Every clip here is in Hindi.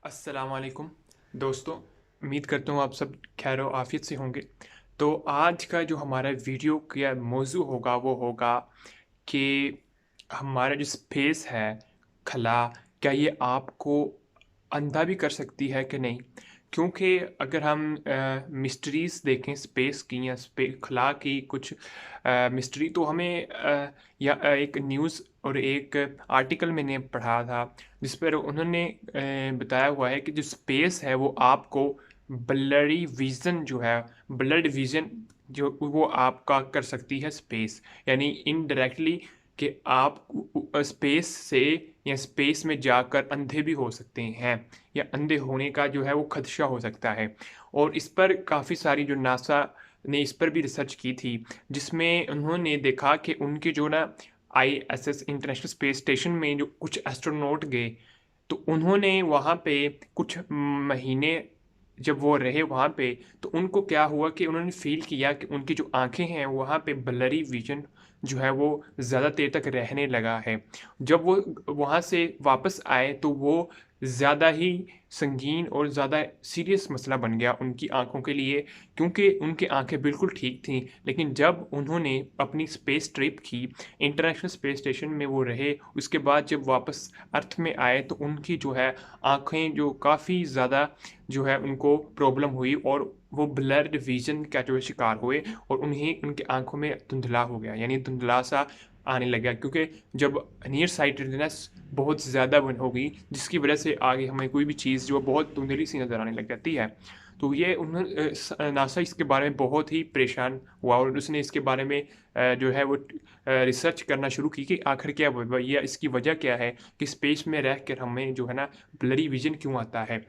अस्सलामुअलैकुम दोस्तों, उम्मीद करता हूँ आप सब खैर व आफियत से होंगे। तो आज का जो हमारा वीडियो का मौजू होगा वो होगा कि हमारा जो स्पेस है, खला, क्या ये आपको अंधा भी कर सकती है कि नहीं? क्योंकि अगर हम मिस्ट्रीज़ देखें स्पेस की या खला की कुछ मिस्ट्री तो हमें एक न्यूज़ और एक आर्टिकल मैंने पढ़ा था जिस पर उन्होंने बताया हुआ है कि जो स्पेस है वो आपको ब्लरी विज़न जो है, ब्लड विज़न जो वो आपका कर सकती है स्पेस। यानी इनडायरेक्टली कि आप स्पेस से या स्पेस में जाकर अंधे भी हो सकते हैं या अंधे होने का जो है वो खदशा हो सकता है। और इस पर काफ़ी सारी जो नासा ने इस पर भी रिसर्च की थी, जिसमें उन्होंने देखा कि उनके जो ना आईएसएस इंटरनेशनल स्पेस स्टेशन में जो कुछ एस्ट्रोनॉट गए, तो उन्होंने वहाँ पे कुछ महीने जब वो रहे वहाँ पे, तो उनको क्या हुआ कि उन्होंने फ़ील किया कि उनकी जो आँखें हैं, वहाँ पे ब्लरी विज़न जो है वो ज़्यादा देर तक रहने लगा है। जब वो वहाँ से वापस आए, तो वो ज़्यादा ही संगीन और ज़्यादा सीरियस मसला बन गया उनकी आँखों के लिए, क्योंकि उनकी आँखें बिल्कुल ठीक थीं, लेकिन जब उन्होंने अपनी स्पेस ट्रिप की, इंटरनेशनल स्पेस स्टेशन में वो रहे, उसके बाद जब वापस अर्थ में आए, तो उनकी जो है आँखें जो काफ़ी ज़्यादा जो है उनको प्रॉब्लम हुई और वो ब्लर्ड विज़न का जो है शिकार हुए और उन्हें उनकी आँखों में धुंधला हो गया, यानी धुंधला-सा आने लगा, क्योंकि जब नियर साइटेडनेस बहुत ज़्यादा बन हो गई, जिसकी वजह से आगे हमें कोई भी चीज़ जो है बहुत धुंधली-सी नज़र आने लग जाती है। तो ये नासा इसके बारे में बहुत ही परेशान हुआ और उसने इसके बारे में जो है वो रिसर्च करना शुरू की कि आखिर क्या या इसकी वजह क्या है कि स्पेस में रह कर हमें जो है ना ब्लरी विज़न क्यों आता है।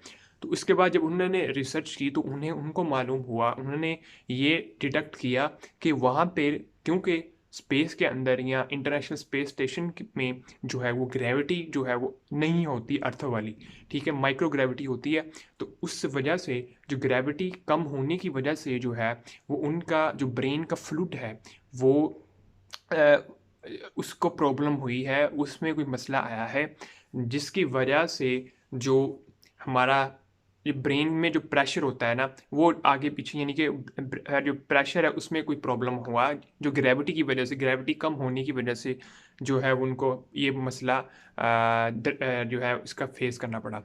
तो उसके बाद जब उन्होंने रिसर्च की तो उनको मालूम हुआ, उन्होंने ये डिडक्ट किया कि वहाँ पे क्योंकि स्पेस के अंदर या इंटरनेशनल स्पेस स्टेशन में जो है वो ग्रेविटी जो है वो नहीं होती अर्थ वाली, ठीक है? माइक्रो ग्रेविटी होती है। तो उस वजह से जो ग्रेविटी कम होने की वजह से जो है वो उनका जो ब्रेन का फ्लूइड है वो अ, उसको प्रॉब्लम हुई है, उसमें कोई मसला आया है, जिसकी वजह से जो हमारा ये ब्रेन में जो प्रेशर होता है ना, वो आगे-पीछे यानी कि जो प्रेशर है उसमें कोई प्रॉब्लम हुआ, जो ग्रेविटी की वजह से ग्रेविटी कम होने की वजह से जो है उनको ये मसला जो है उसका फेस करना पड़ा।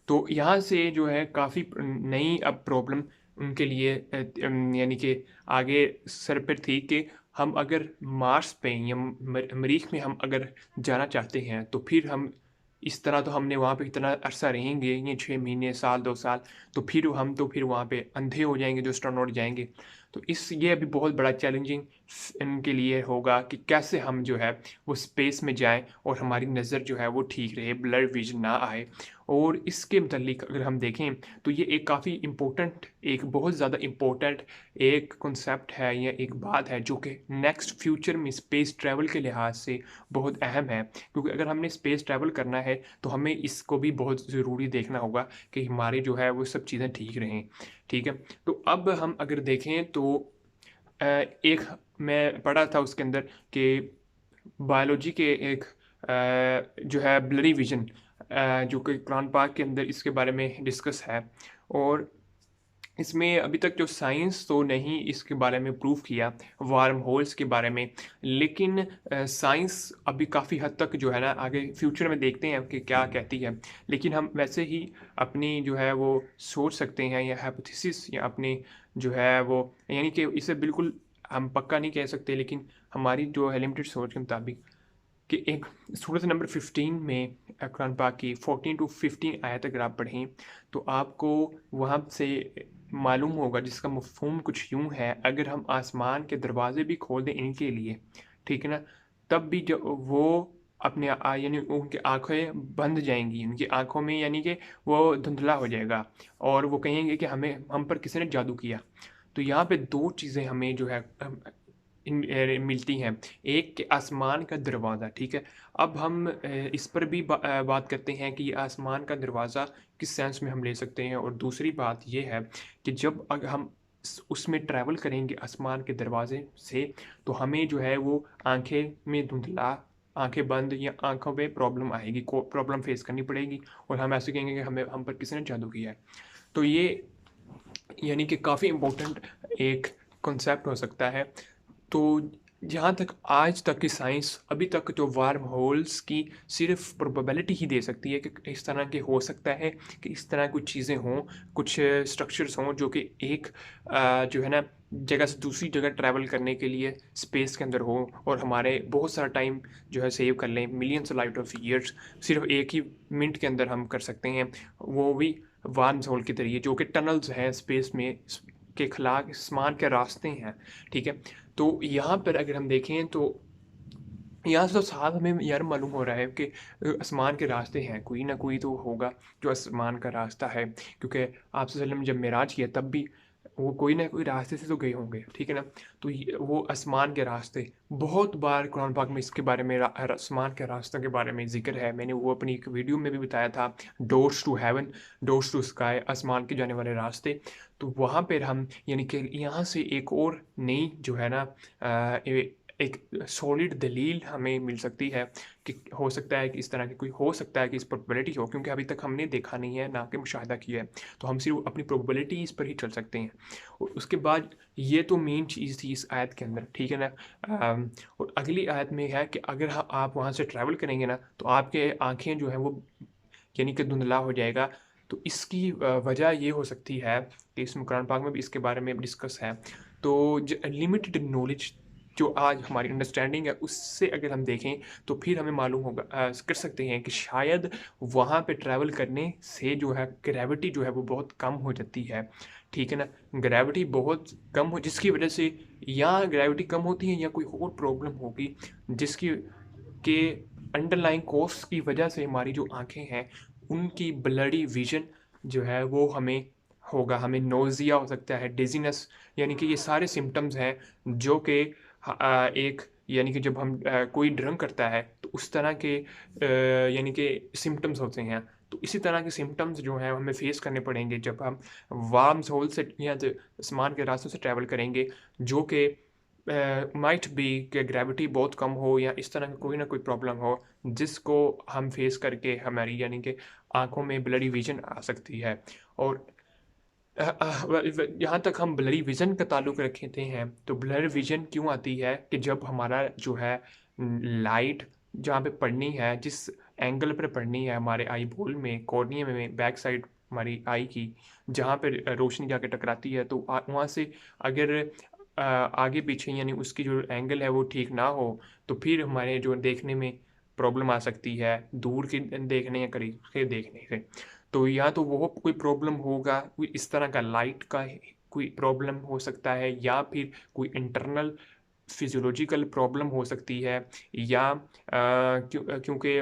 तो यहाँ से जो है काफ़ी नई अब प्रॉब्लम उनके लिए यानी कि आगे सर पे थी कि हम अगर मार्स पे या मरीख में हम अगर जाना चाहते हैं, तो फिर हम इस तरह तो हमने वहाँ पे इतना अरसा रहेंगे, ये 6 महीने, साल, 2 साल, तो फिर वहाँ पे अंधे हो जाएँगे जो एस्ट्रोनॉट जाएँगे। तो ये अभी बहुत बड़ा चैलेंजिंग इनके लिए होगा कि कैसे हम जो है वो स्पेस में जाएँ और हमारी नज़र जो है वो ठीक रहे, ब्लर विज़न ना आए। और इसके मुतल्लिक अगर हम देखें, तो ये एक काफ़ी इम्पोर्टेंट एक बहुत ज़्यादा इम्पोर्टेंट एक कॉन्सेप्ट है या एक बात है जो कि नेक्स्ट फ्यूचर में स्पेस ट्रैवल के लिहाज से बहुत अहम है, क्योंकि अगर हमने स्पेस ट्रैवल करना है तो हमें इसको भी बहुत ज़रूरी देखना होगा कि हमारी जो है वो सब चीज़ें ठीक रहें, ठीक है? तो अब हम अगर देखें तो एक मैं पढ़ा था उसके अंदर कि बायोलॉजी के एक जो है ब्लरी विज़न जो कि कुरान पाक के अंदर इसके बारे में डिस्कस है और इसमें अभी तक जो साइंस तो नहीं इसके बारे में प्रूव किया वार्म होल्स के बारे में, लेकिन साइंस अभी काफ़ी हद तक जो है ना आगे फ्यूचर में देखते हैं कि क्या कहती है। लेकिन हम वैसे ही अपनी जो है वो सोच सकते हैं या हाइपोथेसिस या अपनी जो है वो यानी कि इसे बिल्कुल हम पक्का नहीं कह सकते, लेकिन हमारी जो है लिमिटेड सोच के मुताबिक कि एक सूरत नंबर 15 में कुरान पाक की 14 टू 15 आयत अगर आप पढ़ें, तो आपको वहाँ से मालूम होगा जिसका मफ़हूम कुछ यूँ है, अगर हम आसमान के दरवाज़े भी खोल दें इनके लिए, ठीक है ना? तब भी जो वो अपने यानी उनकी आँखें बंद जाएँगी, उनकी आँखों में यानी कि वो धुंधला हो जाएगा और वो कहेंगे कि हमें हम पर किसी ने जादू किया। तो यहाँ पे 2 चीज़ें हमें जो है मिलती हैं। एक कि आसमान का दरवाज़ा, ठीक है? अब हम इस पर भी बात करते हैं कि ये आसमान का दरवाज़ा किस सेंस में हम ले सकते हैं और दूसरी बात ये है कि जब हम उसमें ट्रैवल करेंगे आसमान के दरवाज़े से, तो हमें जो है वो आँखें में धुंधला आंखें बंद या आंखों पे प्रॉब्लम आएगी, को प्रॉब्लम फेस करनी पड़ेगी और हम ऐसे कहेंगे कि हमें हम पर किसी ने जादू किया है। तो ये यानी कि काफ़ी इम्पोर्टेंट एक कॉन्सेप्ट हो सकता है। तो जहाँ तक आज तक की साइंस अभी तक जो वार्म होल्स की सिर्फ प्रोबेबिलिटी ही दे सकती है कि इस तरह के हो सकता है कि इस तरह कुछ चीज़ें हों, कुछ स्ट्रक्चर्स हों जो कि एक जो है ना जगह से दूसरी जगह ट्रैवल करने के लिए स्पेस के अंदर हो और हमारे बहुत सारा टाइम जो है सेव कर लें, मिलियंस लाइट ऑफ ईयर्स सिर्फ एक ही मिनट के अंदर हम कर सकते हैं, वो भी वार्म होल के जरिए, जो कि टनल्स हैं स्पेस में के खिला आसमान के रास्ते हैं। ठीक है, तो यहाँ पर अगर हम देखें तो यहाँ से तो साफ हमें यार मालूम हो रहा है कि आसमान के रास्ते हैं, कोई ना कोई तो होगा जो आसमान का रास्ता है, क्योंकि आप वसल्लम जब मेराज किया तब भी वो कोई ना कोई रास्ते से तो गए होंगे। ठीक है ना, तो वो आसमान के रास्ते बहुत बार कुरान पाक में इसके बारे में आसमान के रास्तों के बारे में जिक्र है। मैंने वो अपनी एक वीडियो में भी बताया था, doors to heaven, doors to sky, आसमान के जाने वाले रास्ते। तो वहाँ पर हम यानी कि यहाँ से एक और नई जो है ना एक सॉलिड दलील हमें मिल सकती है कि हो सकता है कि इस तरह की कोई हो सकता है कि इस प्रोबेबिलिटी हो, क्योंकि अभी तक हमने देखा नहीं है, ना कि मुशाहिदा किया है। तो हम सिर्फ अपनी प्रोबेबिलिटीज़ पर ही चल सकते हैं। और उसके बाद ये तो मेन चीज़ थी इस आयत के अंदर। ठीक है ना, और अगली आयत में है कि अगर आप वहाँ से ट्रैवल करेंगे ना तो आपके आँखें जो हैं वो यानी कि धुंधला हो जाएगा। तो इसकी वजह ये हो सकती है कि इसमें कुरान पाक में भी इसके बारे में डिस्कस है। तो लिमिटेड नॉलेज जो आज हमारी अंडरस्टैंडिंग है उससे अगर हम देखें तो फिर हमें मालूम होगा कर सकते हैं कि शायद वहाँ पे ट्रैवल करने से जो है ग्रेविटी जो है वो बहुत कम हो जाती है। ठीक है ना, ग्रेविटी बहुत कम हो जिसकी वजह से या ग्रेविटी कम होती है या कोई और प्रॉब्लम होगी जिसकी के अंडरलाइंग कॉज की वजह से हमारी जो आँखें हैं, उनकी ब्लडी विज़न जो है वो हमें होगा, हमें नोज़िया हो सकता है, डिज़ीनेस, यानी कि ये सारे सिम्पटम्स हैं जो कि एक यानी कि जब हम कोई ड्रिंक करता है तो उस तरह के यानी कि सिम्पटम्स होते हैं। तो इसी तरह के सिम्पटम्स जो हैं हमें फेस करने पड़ेंगे जब हम वार्म होल से या जो आसमान के रास्तों से ट्रैवल करेंगे, जो कि माइट बी कि ग्रेविटी बहुत कम हो या इस तरह की कोई ना कोई प्रॉब्लम हो जिसको हम फेस करके हमारी यानी कि आंखों में ब्लडी विजन आ सकती है। और यहाँ तक हम ब्लरी विज़न का ताल्लुक़ रखते हैं तो ब्लर विज़न क्यों आती है कि जब हमारा जो है लाइट जहाँ पे पड़नी है, जिस एंगल पर पड़नी है हमारे आई बॉल में, कॉर्निया में, बैक साइड हमारी आई की, जहाँ पे रोशनी जाके टकराती है तो वहाँ से अगर आगे पीछे यानी उसकी जो एंगल है वो ठीक ना हो तो फिर हमारे जो देखने में प्रॉब्लम आ सकती है, दूर के देखने या करीब के देखने से। तो या तो वो कोई प्रॉब्लम होगा, कोई इस तरह का लाइट का कोई प्रॉब्लम हो सकता है या फिर कोई इंटरनल फिजियोलॉजिकल प्रॉब्लम हो सकती है या क्योंकि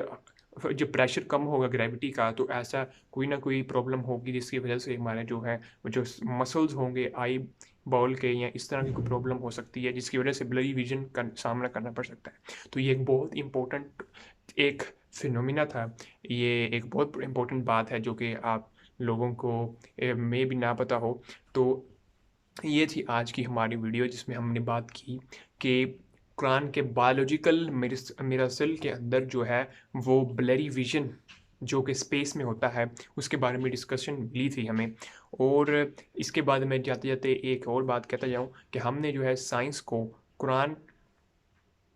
जब प्रेशर कम होगा ग्रेविटी का तो ऐसा कोई ना कोई प्रॉब्लम होगी जिसकी वजह से हमारे जो है जो मसल्स होंगे आई बॉल के या इस तरह की कोई प्रॉब्लम हो सकती है जिसकी वजह से ब्लरी विजन का सामना करना पड़ सकता है। तो ये एक बहुत इम्पोर्टेंट एक फिनोमिना था, ये एक बहुत इम्पोर्टेंट बात है जो कि आप लोगों को में भी ना पता हो। तो ये थी आज की हमारी वीडियो जिसमें हमने बात की कि कुरान के बायोलॉजिकल मिरासिल के अंदर जो है वो ब्लरी विजन जो कि स्पेस में होता है उसके बारे में डिस्कशन मिली थी हमें। और इसके बाद मैं जाते जाते एक और बात कहता जाऊँ कि हमने जो है साइंस को कुरान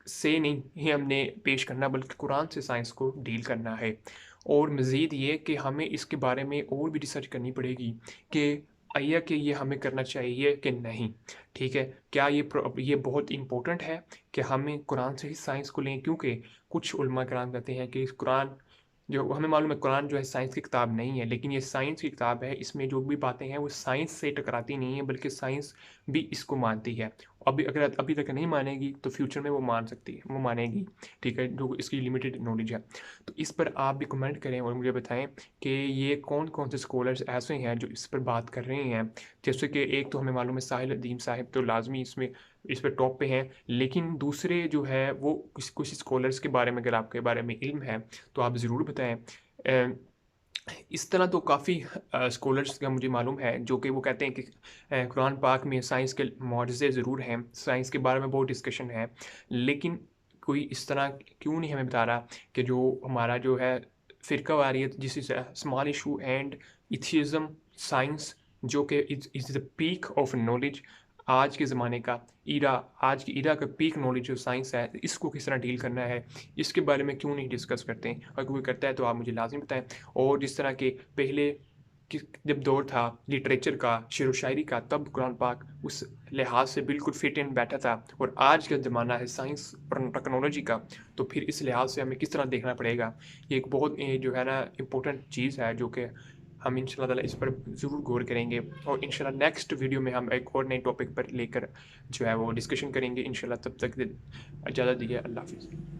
से नहीं ही हमने पेश करना बल्कि कुरान से साइंस को डील करना है। और मज़ीद ये कि हमें इसके बारे में और भी रिसर्च करनी पड़ेगी कि आया कि ये हमें करना चाहिए कि नहीं। ठीक है, क्या ये बहुत इम्पोर्टेंट है कि हमें कुरान से ही साइंस को लें, क्योंकि कुछ उलमा कराम कहते हैं कि कुरान जो हमें मालूम है कुरान जो है साइंस की किताब नहीं है, लेकिन ये साइंस की किताब है, इसमें जो भी बातें हैं वो साइंस से टकराती नहीं है बल्कि साइंस भी इसको मानती है। अभी अगर अभी तक नहीं मानेगी तो फ्यूचर में वो मान सकती है, वो मानेगी। ठीक है, जो इसकी लिमिटेड नॉलेज है। तो इस पर आप भी कमेंट करें और मुझे बताएं कि ये कौन कौन से स्कॉलर्स ऐसे हैं जो इस पर बात कर रहे हैं। जैसे कि एक तो हमें मालूम है साहिल अदीम साहिब तो लाजमी इसमें इस पर टॉप पे हैं, लेकिन दूसरे जो है वो कुछ स्कॉलर्स के बारे में अगर आपके बारे में इल्म है तो आप ज़रूर बताएं। इस तरह तो काफ़ी स्कॉलर्स का मुझे मालूम है जो कि वो कहते हैं कि कुरान पाक में साइंस के मौजज़े ज़रूर हैं, साइंस के बारे में बहुत डिस्कशन है, लेकिन कोई इस तरह क्यों नहीं हमें बता रहा कि जो हमारा जो है फ़िरकावारियत this is a small issue and atheism science जो कि is the peak of knowledge आज के ज़माने का ईरा आज की ईरा का पीक नॉलेज जो साइंस है, इसको किस तरह डील करना है, इसके बारे में क्यों नहीं डिस्कस करते हैं? अगर कोई करता है तो आप मुझे लाज़िम बताएँ। और जिस तरह के पहले कि जब दौर था लिटरेचर का, शेरो शायरी का, तब कुरान पाक उस लिहाज से बिल्कुल फिट इन बैठा था और आज का ज़माना है साइंस और टेक्नोलॉजी का, तो फिर इस लिहाज से हमें किस तरह देखना पड़ेगा। ये एक बहुत जो है ना इम्पोर्टेंट चीज़ है जो कि हम इंशाल्लाह ताला इस पर ज़रूर गौर करेंगे और इंशाल्लाह नेक्स्ट वीडियो में हम एक और नए टॉपिक पर लेकर जो है वो डिस्कशन करेंगे इंशाल्लाह। तब तक इजाज़त दीजिए। अल्लाह हाफ़िज़।